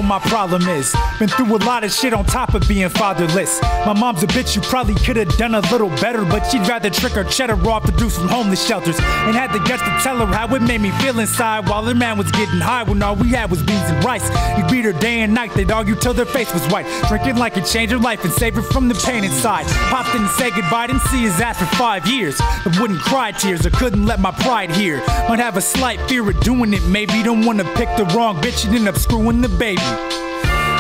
my problem is. Been through a lot of shit on top of being fatherless. My mom's a bitch who probably could've done a little better, but she'd rather trick her cheddar off the dudes from homeless shelters. And had the guts to tell her how it made me feel inside, while her man was getting high when all we had was beans and rice. He'd beat her day and night, they'd argue till their face was white. Drinking like it changed her life and saved her from the pain inside. Popped in and said goodbye, didn't see his ass for 5 years. But wouldn't cry tears, I couldn't let my pride hear. Might have a slight fear of doing it, maybe. Don't wanna pick the wrong bitch and end up screwing the baby.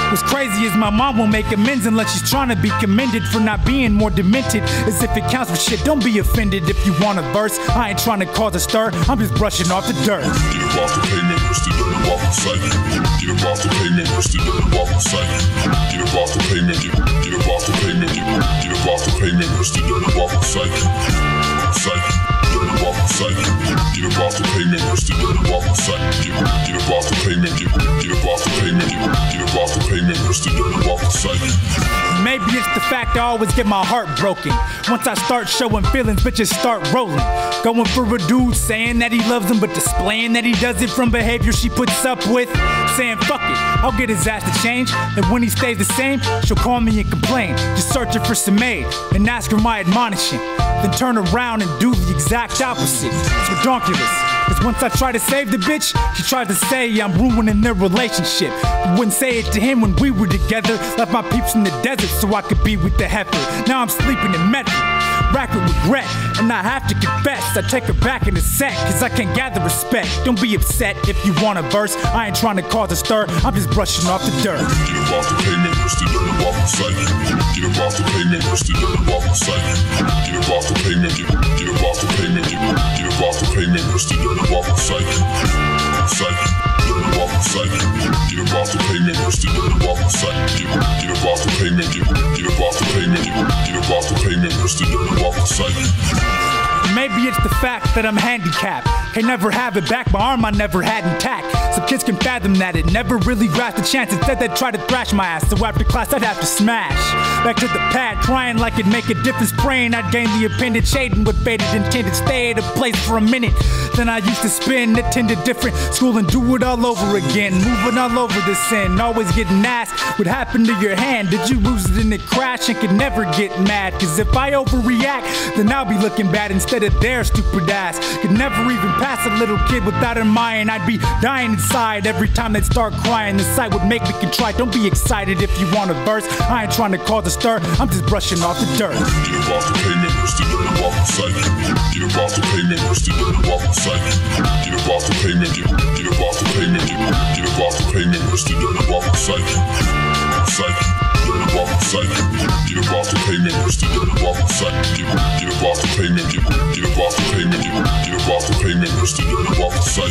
What's crazy is my mom won't make amends unless she's trying to be commended for not being more demented. As if it counts for shit, don't be offended if you want a verse. I ain't trying to cause a stir, I'm just brushing off the dirt. Get up off the pavement, rest the dirt off the site. Get up off the pavement, rest the dirt off the site. Get up off the pavement, get up off the pavement, get up off the pavement, rest the dirt off the site. Dirt off the site. Get up off the pavement, rest the dirt off the site. Get up off the pavement, get up off the pavement, get up off the pavement, rest the dirt off the site. Maybe it's the fact I always get my heart broken. Once I start showing feelings, bitches start rolling. Going for a dude saying that he loves them, but displaying that he does it from behavior she puts up with. Saying fuck it, I'll get his ass to change. And when he stays the same, she'll call me and complain. Just searching for some aid and ask her my admonishing. Then turn around and do the exact opposite. It's redonkulous. Cause once I try to save the bitch, she tried to say I'm ruining their relationship. I wouldn't say it to him when we were together. Left my peeps in the desert so I could be with the heifer. Now I'm sleeping in Medford, racked with regret. And I have to confess, I take her back in a sec, cause I can't gather respect. Don't be upset if you want a verse. I ain't trying to cause a stir, I'm just brushing off the dirt. Get up off the pavement, rest the dirt off the site. Get up off the pavement, rest the dirt off the site. Get up off the pavement, get up off the pavement, get up off the pavement, rest the dirt off the site. Dirt off the site. Get up off the pavement, rest the dirt off the site. Get up off the pavement, get up off the pavement, get up off the pavement, rest the dirt off the site. Maybe it's the fact that I'm handicapped. Can never have it back, my arm I never had intact. Some kids can fathom that it never really grasped the chance. Instead they'd try to thrash my ass, so after class I'd have to smash. Back to the pad, crying like it'd make a difference. Praying I'd gain the appendage, shading with faded intended. Stay at a place for a minute. Then I used to spin, attend a different school and do it all over again. Moving all over the sin, always getting asked what happened to your hand. Did you lose it in the crash? And could never get mad, cause if I overreact, then I'll be looking bad instead of their stupid ass. Could never even pass a little kid without her mind. I'd be dying inside every time they'd start crying. The sight would make me contrite. Don't be excited if you want a verse. I ain't trying to cause a stir, I'm just brushing off the dirt. Get up off the pavement, rest the dirt off the site. Get up off the pavement, rest the dirt off the site. Get up off the pavement, get up off the pavement, get up off the pavement, rest the dirt off the site. Dirt off the site. Get up off the pavement, rest the dirt off the site. Get up off the pavement, get up off the pavement, get up off the pavement, rest the dirt off the site.